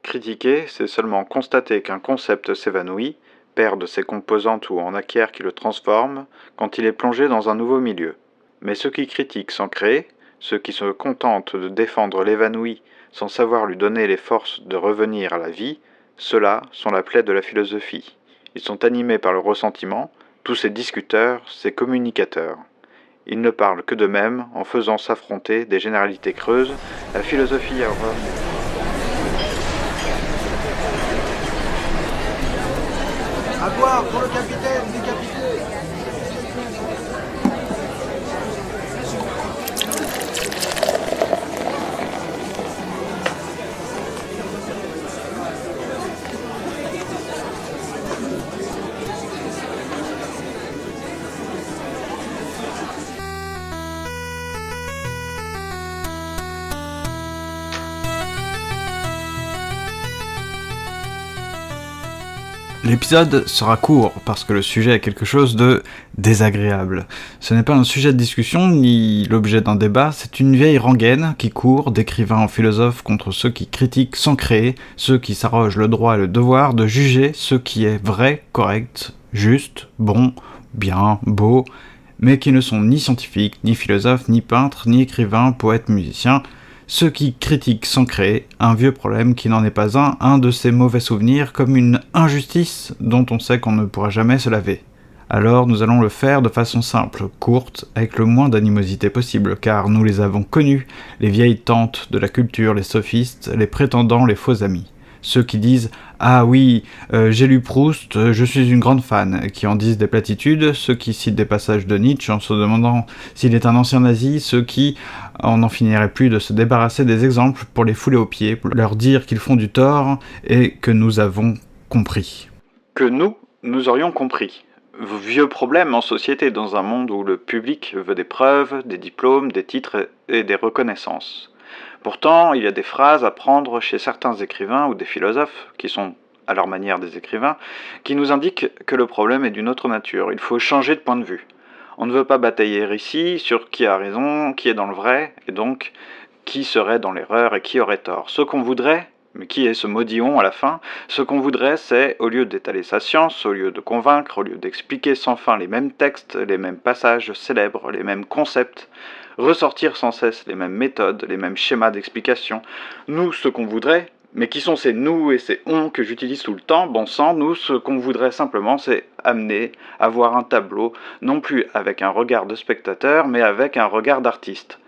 Critiquer, c'est seulement constater qu'un concept s'évanouit, perd de ses composantes ou en acquiert qui le transforment, quand il est plongé dans un nouveau milieu. Mais ceux qui critiquent sans créer, ceux qui se contentent de défendre l'évanoui sans savoir lui donner les forces de revenir à la vie, ceux-là sont la plaie de la philosophie. Ils sont animés par le ressentiment, tous ces discuteurs, ces communicateurs. Ils ne parlent que d'eux-mêmes en faisant s'affronter des généralités creuses, la philosophie a horreur. À boire pour le capitaine décapité. L'épisode sera court parce que le sujet est quelque chose de désagréable. Ce n'est pas un sujet de discussion ni l'objet d'un débat, c'est une vieille rengaine qui court d'écrivain en philosophe contre ceux qui critiquent sans créer, ceux qui s'arrogent le droit et le devoir de juger ce qui est vrai, correct, juste, bon, bien, beau, mais qui ne sont ni scientifiques, ni philosophes, ni peintres, ni écrivains, poètes, musiciens. Ceux qui critiquent sans créer, un vieux problème qui n'en est pas un de ces mauvais souvenirs comme une injustice dont on sait qu'on ne pourra jamais se laver. Alors nous allons le faire de façon simple, courte, avec le moins d'animosité possible, car nous les avons connus, les vieilles tantes de la culture, les sophistes, les prétendants, les faux amis. Ceux qui disent « Ah oui, j'ai lu Proust, je suis une grande fan », qui en disent des platitudes, ceux qui citent des passages de Nietzsche en se demandant s'il est un ancien nazi, ceux qui n'en finiraient plus de se débarrasser des exemples pour les fouler aux pieds, pour leur dire qu'ils font du tort et que nous avons compris. Que nous aurions compris. Vieux problème en société dans un monde où le public veut des preuves, des diplômes, des titres et des reconnaissances. Pourtant, il y a des phrases à prendre chez certains écrivains ou des philosophes, qui sont à leur manière des écrivains, qui nous indiquent que le problème est d'une autre nature. Il faut changer de point de vue. On ne veut pas batailler ici sur qui a raison, qui est dans le vrai, et donc qui serait dans l'erreur et qui aurait tort. Ce qu'on voudrait, mais qui est ce maudillon à la fin, ce qu'on voudrait, c'est, au lieu d'étaler sa science, au lieu de convaincre, au lieu d'expliquer sans fin les mêmes textes, les mêmes passages célèbres, les mêmes concepts, ressortir sans cesse les mêmes méthodes, les mêmes schémas d'explication. Nous, ce qu'on voudrait, mais qui sont ces nous et ces on que j'utilise tout le temps, bon sang, nous, ce qu'on voudrait simplement, c'est amener à voir un tableau, non plus avec un regard de spectateur, mais avec un regard d'artiste.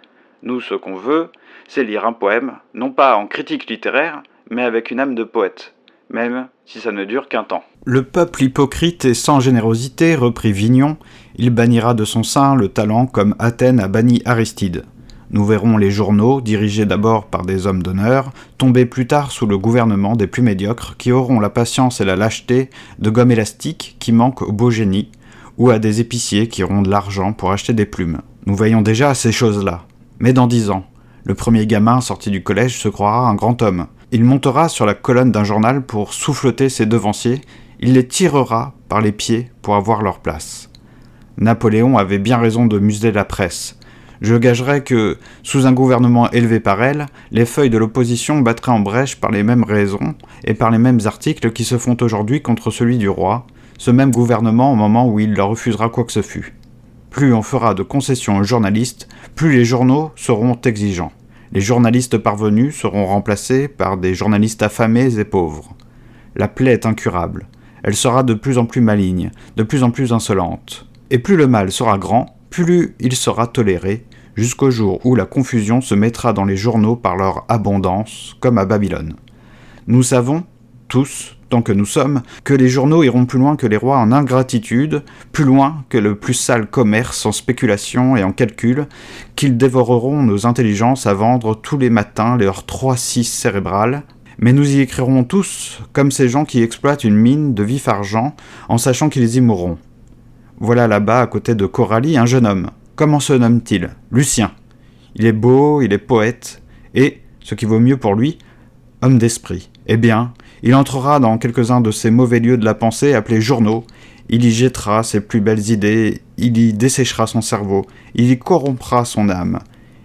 Nous, ce qu'on veut, c'est lire un poème, non pas en critique littéraire, mais avec une âme de poète, même si ça ne dure qu'un temps. Le peuple hypocrite et sans générosité, reprit Vignon, il bannira de son sein le talent comme Athènes a banni Aristide. Nous verrons les journaux, dirigés d'abord par des hommes d'honneur, tomber plus tard sous le gouvernement des plus médiocres qui auront la patience et la lâcheté de gomme élastique qui manquent au beau génie, ou à des épiciers qui auront de l'argent pour acheter des plumes. Nous veillons déjà à ces choses-là. Mais dans 10 ans, le premier gamin sorti du collège se croira un grand homme. Il montera sur la colonne d'un journal pour souffleter ses devanciers, il les tirera par les pieds pour avoir leur place. Napoléon avait bien raison de museler la presse. Je gagerais que, sous un gouvernement élevé par elle, les feuilles de l'opposition battraient en brèche par les mêmes raisons et par les mêmes articles qui se font aujourd'hui contre celui du roi, ce même gouvernement au moment où il leur refusera quoi que ce fût. Plus on fera de concessions aux journalistes, plus les journaux seront exigeants. Les journalistes parvenus seront remplacés par des journalistes affamés et pauvres. La plaie est incurable. Elle sera de plus en plus maligne, de plus en plus insolente. Et plus le mal sera grand, plus il sera toléré, jusqu'au jour où la confusion se mettra dans les journaux par leur abondance, comme à Babylone. Nous savons, tous, tant que nous sommes, que les journaux iront plus loin que les rois en ingratitude, plus loin que le plus sale commerce en spéculation et en calcul, qu'ils dévoreront nos intelligences à vendre tous les matins leurs 3-6 cérébrales, mais nous y écrirons tous comme ces gens qui exploitent une mine de vif argent en sachant qu'ils y mourront. Voilà là-bas, à côté de Coralie, un jeune homme. Comment se nomme-t-il ? Lucien. Il est beau, il est poète, et, ce qui vaut mieux pour lui, homme d'esprit. Eh bien, il entrera dans quelques-uns de ces mauvais lieux de la pensée appelés journaux, il y jettera ses plus belles idées, il y desséchera son cerveau, il y corrompra son âme.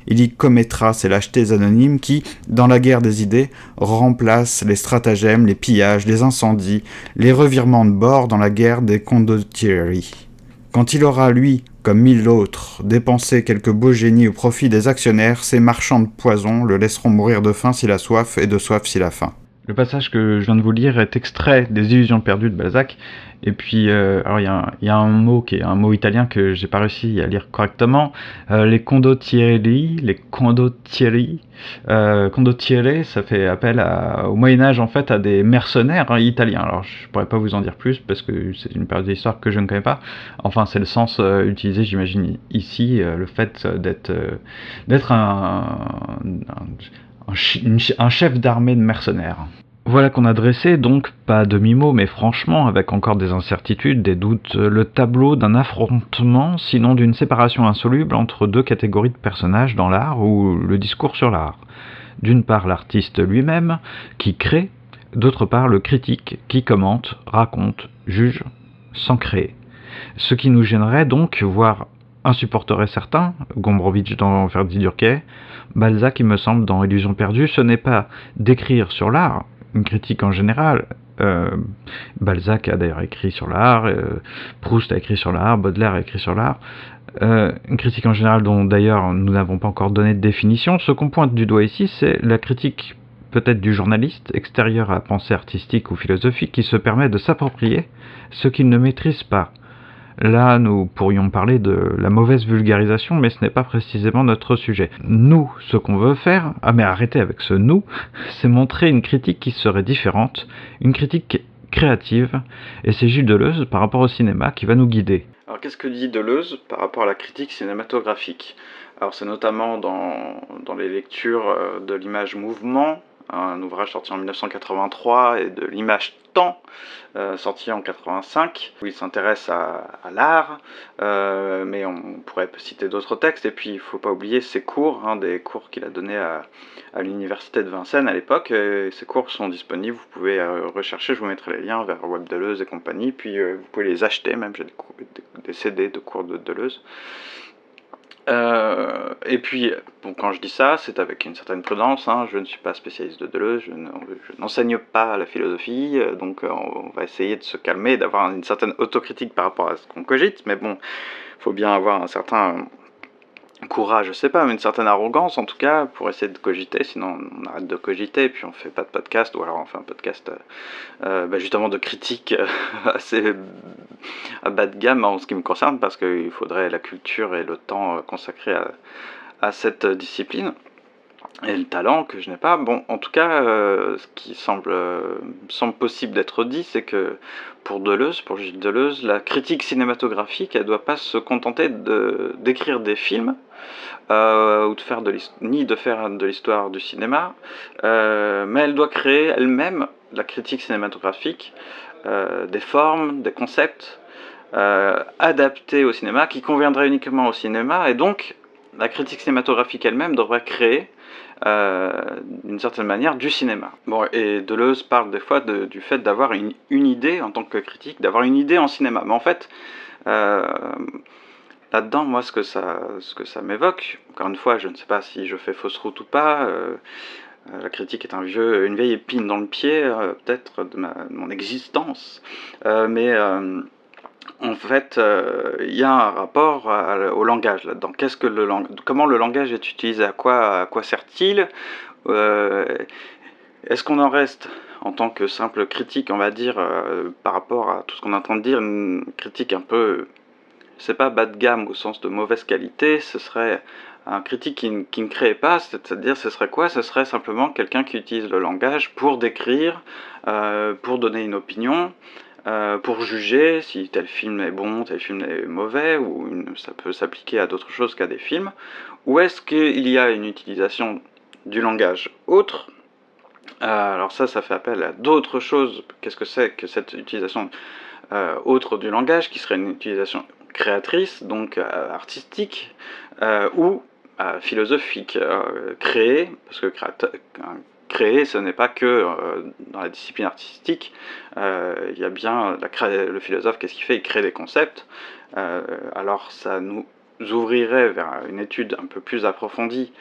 il y commettra ces lâchetés anonymes qui, dans la guerre des idées, remplacent les stratagèmes, les pillages, les incendies, les revirements de bord dans la guerre des condottieri. Quand il aura, lui, comme mille autres, dépensé quelques beaux génies au profit des actionnaires, ces marchands de poison le laisseront mourir de faim s'il a soif et de soif s'il a faim. Le passage que je viens de vous lire est extrait des Illusions perdues de Balzac. Et puis, alors il y a un mot qui est un mot italien que j'ai pas réussi à lire correctement. Les condottieri, condottiere, ça fait appel au Moyen Âge en fait à des mercenaires italiens. Alors je pourrais pas vous en dire plus parce que c'est une période d'histoire que je ne connais pas. Enfin, c'est le sens utilisé, j'imagine ici, le fait d'être un chef d'armée de mercenaires. Voilà qu'on a dressé, donc pas à demi-mot, mais franchement, avec encore des incertitudes, des doutes, le tableau d'un affrontement, sinon d'une séparation insoluble entre deux catégories de personnages dans l'art ou le discours sur l'art. D'une part l'artiste lui-même, qui crée, d'autre part le critique, qui commente, raconte, juge, sans créer. Ce qui nous gênerait donc, voire insupporterait certains, Gombrowicz dans Verdi Durquet, Balzac, il me semble, dans Illusions perdues, ce n'est pas d'écrire sur l'art, une critique en général. Balzac a d'ailleurs écrit sur l'art, Proust a écrit sur l'art, Baudelaire a écrit sur l'art. Une critique en général dont d'ailleurs nous n'avons pas encore donné de définition. Ce qu'on pointe du doigt ici, c'est la critique peut-être du journaliste, extérieur à la pensée artistique ou philosophique, qui se permet de s'approprier ce qu'il ne maîtrise pas. Là, nous pourrions parler de la mauvaise vulgarisation, mais ce n'est pas précisément notre sujet. Nous, ce qu'on veut faire, mais arrêtez avec ce « nous », c'est montrer une critique qui serait différente, une critique créative, et c'est Gilles Deleuze, par rapport au cinéma, qui va nous guider. Alors qu'est-ce que dit Deleuze par rapport à la critique cinématographique ? Alors c'est notamment dans les lectures de l'image mouvement, un ouvrage sorti en 1983, et de l'image temps, sorti en 85, où il s'intéresse à l'art, mais on pourrait citer d'autres textes, et puis il ne faut pas oublier ses cours, des cours qu'il a donnés à l'université de Vincennes à l'époque. Ces cours sont disponibles, vous pouvez rechercher, je vous mettrai les liens vers Web Deleuze et compagnie, puis vous pouvez les acheter, même j'ai des CD de cours de Deleuze. Et puis, bon, quand je dis ça, c'est avec une certaine prudence, je ne suis pas spécialiste de Deleuze, je n'enseigne pas la philosophie, donc on va essayer de se calmer, d'avoir une certaine autocritique par rapport à ce qu'on cogite, mais bon, il faut bien avoir un certain courage, je sais pas, mais une certaine arrogance en tout cas, pour essayer de cogiter, sinon on arrête de cogiter, et puis on fait pas de podcast, ou alors on fait un podcast justement de critique assez à bas de gamme en ce qui me concerne, parce qu'il faudrait la culture et le temps consacré à cette discipline, et le talent que je n'ai pas. Bon, en tout cas, ce qui semble possible d'être dit, c'est que pour Gilles Deleuze, la critique cinématographique, elle ne doit pas se contenter d'écrire des films, ou de faire de l'histoire du cinéma, mais elle doit créer elle-même, la critique cinématographique, des formes, des concepts adaptés au cinéma, qui conviendraient uniquement au cinéma, et donc la critique cinématographique elle-même devrait créer d'une certaine manière du cinéma. Bon, et Deleuze parle des fois du fait d'avoir une idée en tant que critique, d'avoir une idée en cinéma, mais en fait là-dedans, moi, ce que ça m'évoque, encore une fois, je ne sais pas si je fais fausse route ou pas, la critique est une vieille épine dans le pied, peut-être, de mon existence, mais en fait, il y a un rapport au langage là-dedans. Comment le langage est utilisé, à quoi sert-il ? Est-ce qu'on en reste, en tant que simple critique, on va dire, par rapport à tout ce qu'on est en train de dire, une critique un peu... C'est pas bas de gamme au sens de mauvaise qualité, ce serait un critique qui ne crée pas, c'est-à-dire ce serait quoi ? Ce serait simplement quelqu'un qui utilise le langage pour décrire, pour donner une opinion, pour juger si tel film est bon, tel film est mauvais, ou ça peut s'appliquer à d'autres choses qu'à des films. Ou est-ce qu'il y a une utilisation du langage autre ? Alors ça fait appel à d'autres choses. Qu'est-ce que c'est que cette utilisation autre du langage, qui serait une utilisation créatrice, donc artistique, ou philosophique, créée, parce que créer, ce n'est pas que dans la discipline artistique, il y a bien le philosophe, qu'est-ce qu'il fait ? Il crée des concepts, alors ça nous ouvrirait vers une étude un peu plus approfondie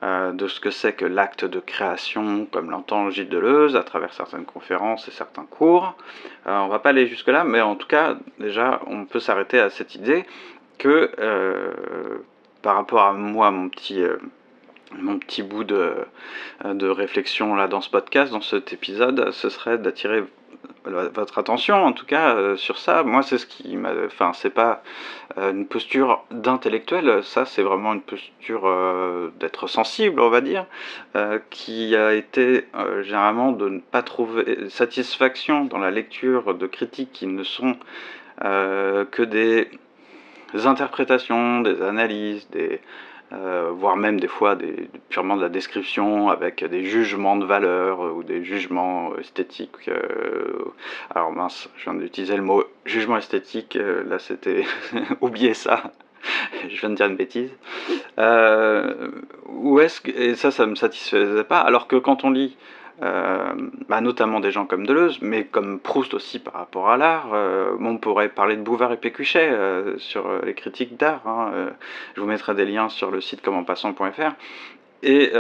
de ce que c'est que l'acte de création, comme l'entend Gilles Deleuze, à travers certaines conférences et certains cours. On va pas aller jusque-là, mais en tout cas, déjà, on peut s'arrêter à cette idée que, par rapport à moi, mon petit bout de réflexion là dans ce podcast, dans cet épisode, ce serait d'attirer votre attention en tout cas sur ça. Moi, c'est ce qui m'a... Enfin, c'est pas une posture d'intellectuel, ça c'est vraiment une posture d'être sensible, on va dire, qui a été généralement de ne pas trouver satisfaction dans la lecture de critiques qui ne sont que des interprétations, des analyses, voire même des fois purement de la description avec des jugements de valeur ou des jugements esthétiques. Alors mince, je viens d'utiliser le mot jugement esthétique, là c'était... oubliez ça, je viens de dire une bêtise. Et ça me satisfaisait pas, alors que quand on lit notamment des gens comme Deleuze, mais comme Proust aussi par rapport à l'art. On pourrait parler de Bouvard et Pécuchet sur les critiques d'art. Je vous mettrai des liens sur le site commentpassant.fr. Et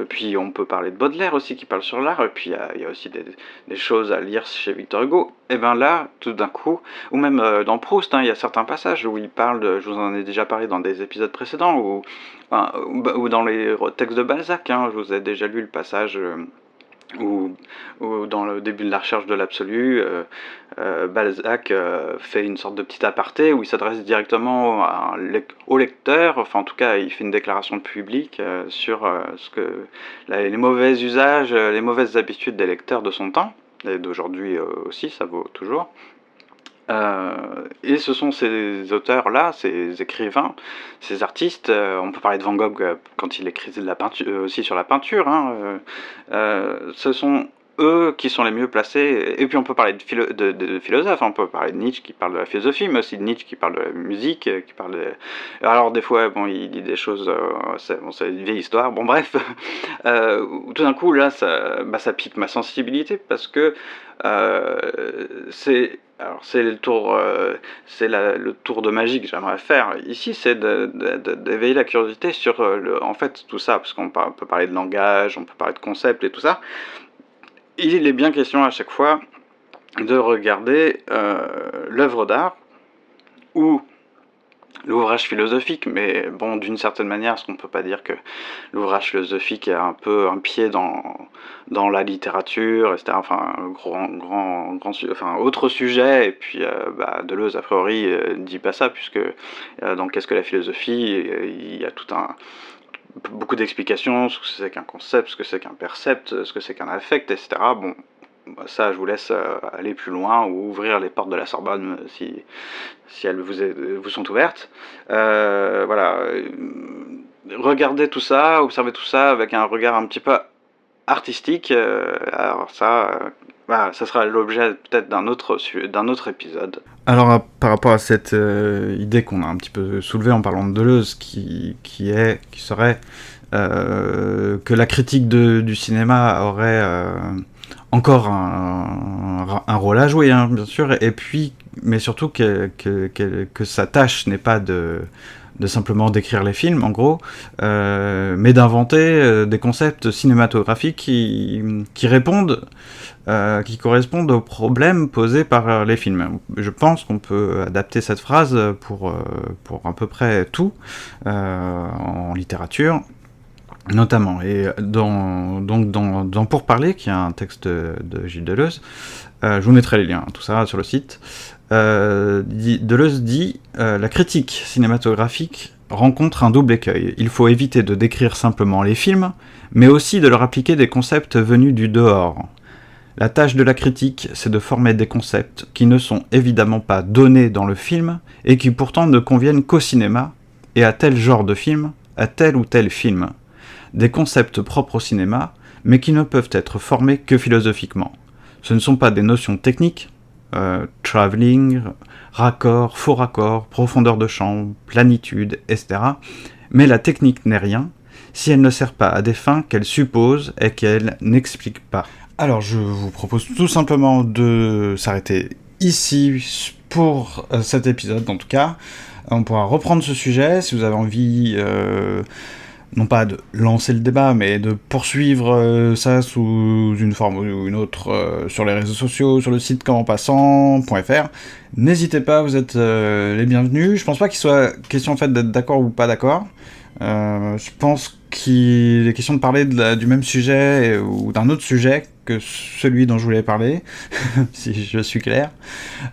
puis on peut parler de Baudelaire aussi qui parle sur l'art, et puis il y a aussi des choses à lire chez Victor Hugo. Et bien là, tout d'un coup, ou même dans Proust, il y a certains passages où il parle, je vous en ai déjà parlé dans des épisodes précédents, ou dans les textes de Balzac, je vous ai déjà lu le passage... Ou dans le début de la recherche de l'absolu, Balzac fait une sorte de petit aparté où il s'adresse directement au lecteur, enfin en tout cas il fait une déclaration publique sur les mauvais usages, les mauvaises habitudes des lecteurs de son temps, et d'aujourd'hui aussi, ça vaut toujours. Et ce sont ces auteurs-là, ces écrivains, ces artistes, on peut parler de Van Gogh quand il écrit de la peinture, aussi sur la peinture, ce sont eux qui sont les mieux placés, et puis on peut parler de philosophes, on peut parler de Nietzsche qui parle de la philosophie, mais aussi de Nietzsche qui parle de la musique, qui parle de... Alors des fois, il dit des choses, c'est une vieille histoire, bon bref, tout d'un coup là, ça pique ma sensibilité, parce que c'est le tour, le tour de magie que j'aimerais faire ici, c'est d'éveiller la curiosité sur en fait tout ça, parce qu'on peut parler de langage, on peut parler de concepts et tout ça. Il est bien question à chaque fois de regarder l'œuvre d'art ou l'ouvrage philosophique, mais bon, d'une certaine manière, est-ce qu'on peut pas dire que l'ouvrage philosophique a un peu un pied dans la littérature, etc. Enfin, autre sujet, et puis Deleuze, a priori, dit pas ça, puisque dans Qu'est-ce que la philosophie, il y a beaucoup d'explications sur ce que c'est qu'un concept, ce que c'est qu'un percept, ce que c'est qu'un affect, etc. Bon, ça, je vous laisse aller plus loin ou ouvrir les portes de la Sorbonne si elles vous sont ouvertes. Voilà. Regardez tout ça, observez tout ça avec un regard un petit peu artistique. Alors ça sera l'objet peut-être d'un autre épisode. Alors par rapport à cette idée qu'on a un petit peu soulevée en parlant de Deleuze, qui serait que la critique du cinéma aurait encore un rôle à jouer, bien sûr, et puis, mais surtout que sa tâche n'est pas de simplement d'écrire les films, en gros, mais d'inventer des concepts cinématographiques qui répondent, qui correspondent aux problèmes posés par les films. Je pense qu'on peut adapter cette phrase pour à peu près tout, en littérature, notamment. Et dans Pour parler, qui est un texte de Gilles Deleuze, je vous mettrai les liens, tout ça sur le site. Deleuze dit la critique cinématographique rencontre un double écueil. Il faut éviter de décrire simplement les films, mais aussi de leur appliquer des concepts venus du dehors. La tâche de la critique, c'est de former des concepts qui ne sont évidemment pas donnés dans le film et qui pourtant ne conviennent qu'au cinéma et à tel genre de film, à tel ou tel film. Des concepts propres au cinéma, mais qui ne peuvent être formés que philosophiquement. Ce ne sont pas des notions techniques, travelling, raccord, faux raccord, profondeur de champ, planitude, etc. Mais la technique n'est rien si elle ne sert pas à des fins qu'elle suppose et qu'elle n'explique pas. Alors je vous propose tout simplement de s'arrêter ici pour cet épisode en tout cas. On pourra reprendre ce sujet si vous avez envie, non pas de lancer le débat, mais de poursuivre ça sous une forme ou une autre sur les réseaux sociaux, sur le site commenpassant.fr. N'hésitez pas, vous êtes les bienvenus. Je pense pas qu'il soit question en fait d'être d'accord ou pas d'accord. Je pense qu'il est question de parler du même sujet ou d'un autre sujet que celui dont je voulais parler, si je suis clair.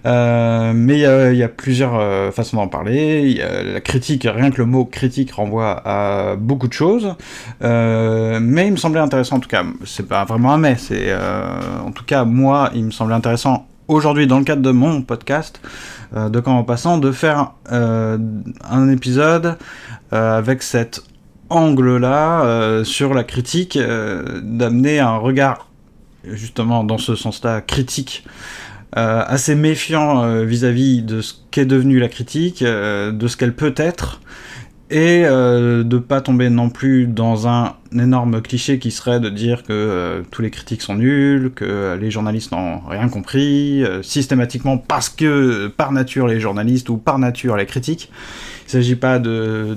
Mais il y a plusieurs façons d'en parler. Il y a la critique, rien que le mot critique renvoie à beaucoup de choses. Mais il me semblait intéressant, en tout cas, c'est pas vraiment un mais, c'est en tout cas moi, il me semblait intéressant aujourd'hui, dans le cadre de mon podcast, de Quand en passant, de faire un épisode avec cet angle-là sur la critique, d'amener un regard, justement, dans ce sens-là, critique, assez méfiant vis-à-vis de ce qu'est devenue la critique, de ce qu'elle peut être, et de pas tomber non plus dans un énorme cliché qui serait de dire que tous les critiques sont nuls, que les journalistes n'ont rien compris, systématiquement parce que par nature les journalistes ou par nature les critiques. Il ne s'agit pas de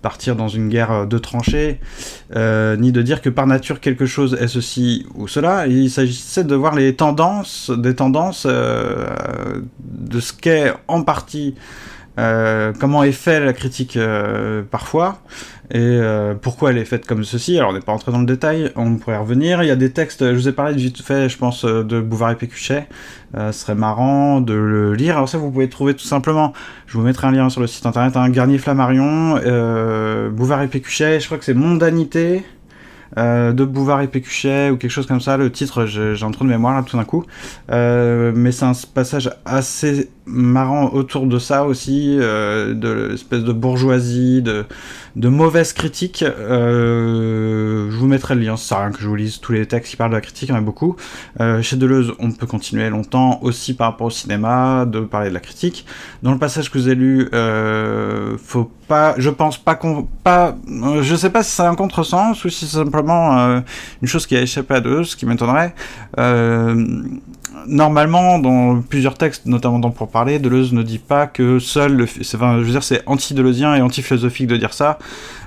partir dans une guerre de tranchées, ni de dire que par nature quelque chose est ceci ou cela. Il s'agissait de voir des tendances de ce qu'est en partie comment est faite la critique parfois, et pourquoi elle est faite comme ceci. Alors on n'est pas entré dans le détail, on pourrait revenir. Il y a des textes, je vous ai parlé vite fait, je pense, de Bouvard et Pécuchet. Ce serait marrant de le lire. Alors ça, vous pouvez trouver tout simplement, je vous mettrai un lien sur le site internet, Garnier-Flammarion, Bouvard et Pécuchet, je crois que c'est Mondanité, de Bouvard et Pécuchet ou quelque chose comme ça. Le titre, j'ai un trou de mémoire là tout d'un coup, mais c'est un passage assez marrant autour de ça aussi, de l'espèce de bourgeoisie, de mauvaise critique. Je vous mettrai le lien, ça sert à rien que je vous lise tous les textes qui parlent de la critique, il y en a beaucoup. Chez Deleuze, on peut continuer longtemps aussi par rapport au cinéma, de parler de la critique. Dans le passage que vous avez lu, faut pas, je pense pas je sais pas si c'est un contresens ou si c'est simplement une chose qui a échappé à Deleuze, ce qui m'étonnerait. Normalement, dans plusieurs textes, notamment dans Pour parler, Deleuze ne dit pas que seul c'est anti-deleuzien et anti-philosophique de dire ça,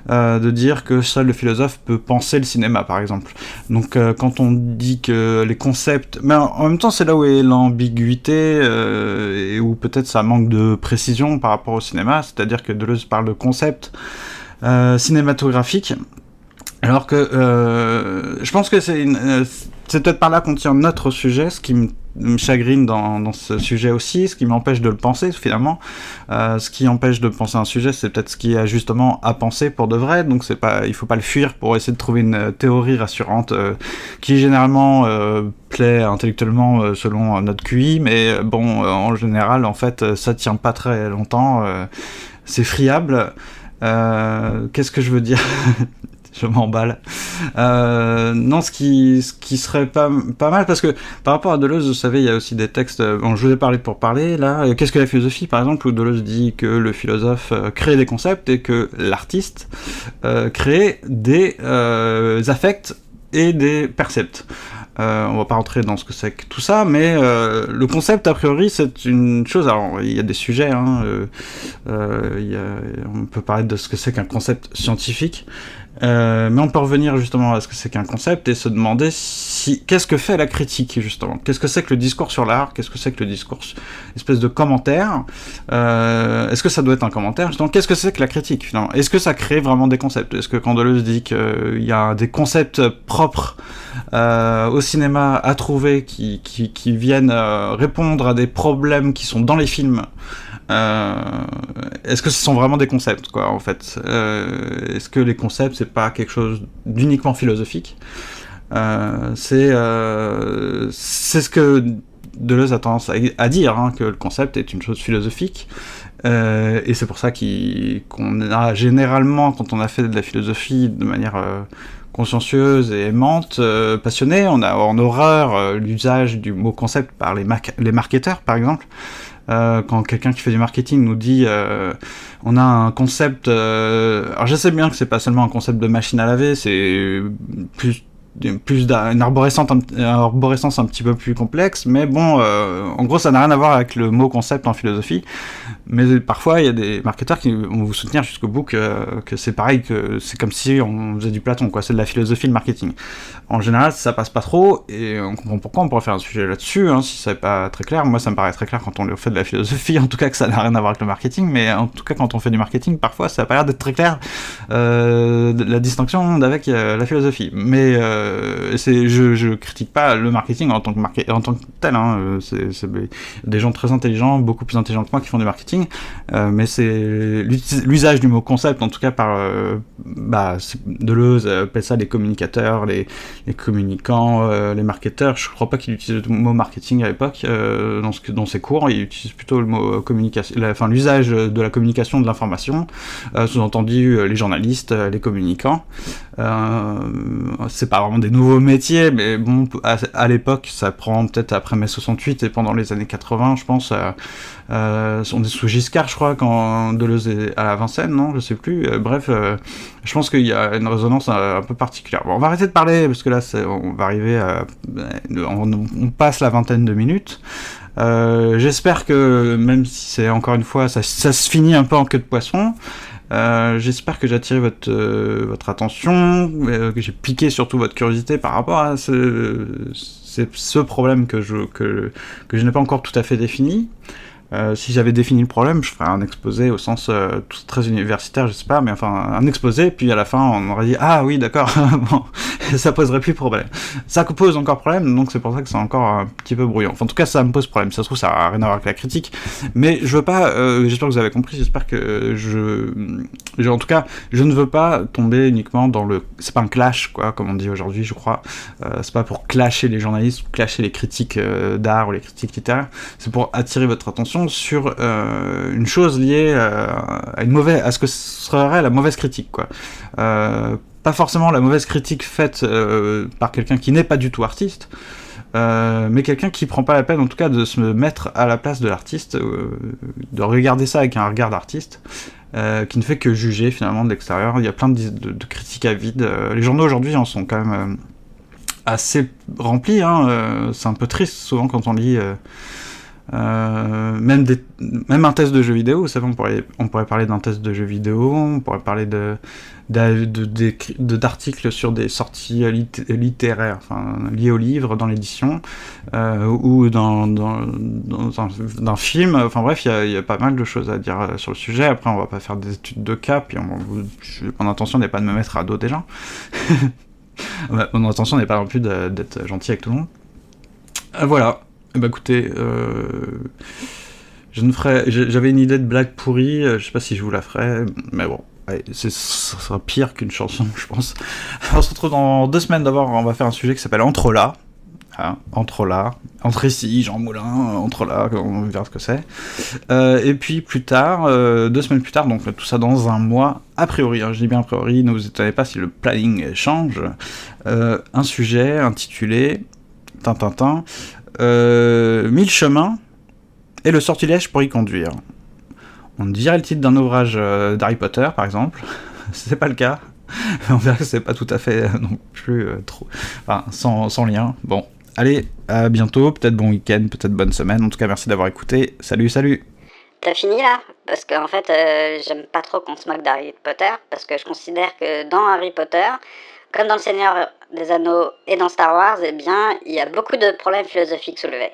de dire que seul le philosophe peut penser le cinéma, par exemple. Donc, quand on dit que les concepts... Mais en même temps, c'est là où est l'ambiguïté, et où peut-être ça manque de précision par rapport au cinéma, c'est-à-dire que Deleuze parle de concepts cinématographiques, alors que je pense que c'est peut-être par là qu'on tient notre sujet, ce qui me chagrine dans ce sujet aussi, ce qui m'empêche de le penser finalement. Ce qui empêche de penser un sujet, c'est peut-être ce qui a justement à penser pour de vrai, donc il faut pas le fuir pour essayer de trouver une théorie rassurante qui généralement plaît intellectuellement selon notre QI, mais bon, en général, en fait, ça tient pas très longtemps, c'est friable. Qu'est-ce que je veux dire? Je m'emballe. Non, ce qui serait pas mal, parce que par rapport à Deleuze, vous savez, il y a aussi des textes, bon, je vous ai parlé pour parler, là, qu'est-ce que la philosophie, par exemple, où Deleuze dit que le philosophe crée des concepts et que l'artiste crée des affects et des percepts. On va pas rentrer dans ce que c'est que tout ça, mais le concept, a priori, c'est une chose. Alors, il y a des sujets, hein, on peut parler de ce que c'est qu'un concept scientifique, mais on peut revenir justement à ce que c'est qu'un concept et se demander qu'est-ce que fait la critique, justement. Qu'est-ce que c'est que le discours sur l'art? Qu'est-ce que c'est que le discours, espèce de commentaire? Est-ce que ça doit être un commentaire? Justement, qu'est-ce que c'est que la critique, finalement? Est-ce que ça crée vraiment des concepts? Est-ce que quand Deleuze dit qu'il y a des concepts propres au cinéma à trouver qui viennent répondre à des problèmes qui sont dans les films, est-ce que ce sont vraiment des concepts, quoi, en fait? Est-ce que les concepts, c'est pas quelque chose d'uniquement philosophique? C'est ce que Deleuze a tendance à dire, hein, que le concept est une chose philosophique, et c'est pour ça qu'on a généralement, quand on a fait de la philosophie de manière consciencieuse et aimante, passionnée, on a en horreur l'usage du mot concept par les marketeurs, par exemple. Quand quelqu'un qui fait du marketing nous dit on a un concept, alors je sais bien que c'est pas seulement un concept de machine à laver, c'est plus une arborescence un petit peu plus complexe, mais bon, en gros, ça n'a rien à voir avec le mot concept en philosophie, mais parfois, il y a des marketeurs qui vont vous soutenir jusqu'au bout que c'est pareil, que c'est comme si on faisait du Platon, quoi, c'est de la philosophie, le marketing. En général, ça passe pas trop, et on comprend pourquoi, on pourrait faire un sujet là-dessus, hein, si c'est pas très clair. Moi, ça me paraît très clair quand on fait de la philosophie, en tout cas que ça n'a rien à voir avec le marketing, mais en tout cas, quand on fait du marketing, parfois, ça a pas l'air d'être très clair, la distinction avec la philosophie. Mais je critique pas le marketing en tant que tel, hein, c'est des gens très intelligents, beaucoup plus intelligents que moi qui font du marketing, mais c'est l'usage du mot concept, en tout cas par Deleuze appelle ça les communicateurs, les communicants, les marketeurs. Je crois pas qu'il utilise le mot marketing à l'époque dans ses cours. Il utilise plutôt le mot communication, l'usage de la communication de l'information, sous-entendu les journalistes, les communicants. C'est pas vraiment des nouveaux métiers, mais bon, à l'époque, ça prend peut-être après mai 68 et pendant les années 80, je pense, on est sous Giscard, je crois, quand Deleuze est à la Vincennes, non, je sais plus. Bref, je pense qu'il y a une résonance un peu particulière. Bon, on va arrêter de parler, parce que là, on va arriver à... On passe la 20aine de minutes. J'espère que, même si c'est encore une fois, ça se finit un peu en queue de poisson, j'espère que j'ai attiré votre attention, que j'ai piqué surtout votre curiosité par rapport à ce problème que je n'ai pas encore tout à fait défini. Si j'avais défini le problème, je ferais un exposé au sens très universitaire, je sais pas, mais enfin un exposé, puis à la fin on aurait dit ah oui d'accord, bon, ça poserait plus problème. Ça pose encore problème, donc c'est pour ça que c'est encore un petit peu brouillon. Enfin, en tout cas ça me pose problème, ça se trouve ça n'a rien à voir avec la critique, mais je veux pas, j'espère que vous avez compris, j'espère que en tout cas je ne veux pas tomber uniquement dans c'est pas un clash quoi, comme on dit aujourd'hui je crois, c'est pas pour clasher les journalistes ou clasher les critiques d'art ou les critiques littéraires, c'est pour attirer votre attention sur une chose liée à ce que serait la mauvaise critique, quoi. Pas forcément la mauvaise critique faite par quelqu'un qui n'est pas du tout artiste, mais quelqu'un qui prend pas la peine en tout cas de se mettre à la place de l'artiste, de regarder ça avec un regard d'artiste, qui ne fait que juger finalement de l'extérieur. Il y a plein de critiques à vide. Les journaux aujourd'hui en sont quand même assez remplis, hein. C'est un peu triste souvent quand on lit... même un test de jeu vidéo, vous savez, on pourrait parler d'un test de jeu vidéo, on pourrait parler d'articles sur des sorties littéraires, enfin, liées au livre, dans l'édition, ou d'un film, enfin bref, il y a pas mal de choses à dire sur le sujet. Après, on va pas faire des études de cas, puis mon intention n'est pas de me mettre à dos des gens. Mon intention n'est pas non plus d'être gentil avec tout le monde. Voilà. Bah écoutez, j'avais une idée de blague pourrie, je sais pas si je vous la ferai, mais bon, allez, ça sera pire qu'une chanson, je pense. On se retrouve dans 2 semaines. D'abord, on va faire un sujet qui s'appelle Entre là. Hein, entre là, entre ici, Jean Moulin, entre là, on verra ce que c'est. Et puis plus tard, 2 semaines plus tard, donc tout ça dans un mois, a priori, hein, je dis bien a priori, ne vous étonnez pas si le planning change, un sujet intitulé Tintintin, 1000 chemins et le sortilège pour y conduire. On dirait le titre d'un ouvrage d'Harry Potter, par exemple. C'est pas le cas. On verra que c'est pas tout à fait non plus trop... Enfin, sans lien. Bon, allez, à bientôt. Peut-être bon week-end, peut-être bonne semaine. En tout cas, merci d'avoir écouté. Salut, salut. T'as fini là? Parce qu'en fait, j'aime pas trop qu'on se moque d'Harry Potter, parce que je considère que dans Harry Potter, comme dans Le Seigneur des Anneaux et dans Star Wars, eh bien, il y a beaucoup de problèmes philosophiques soulevés.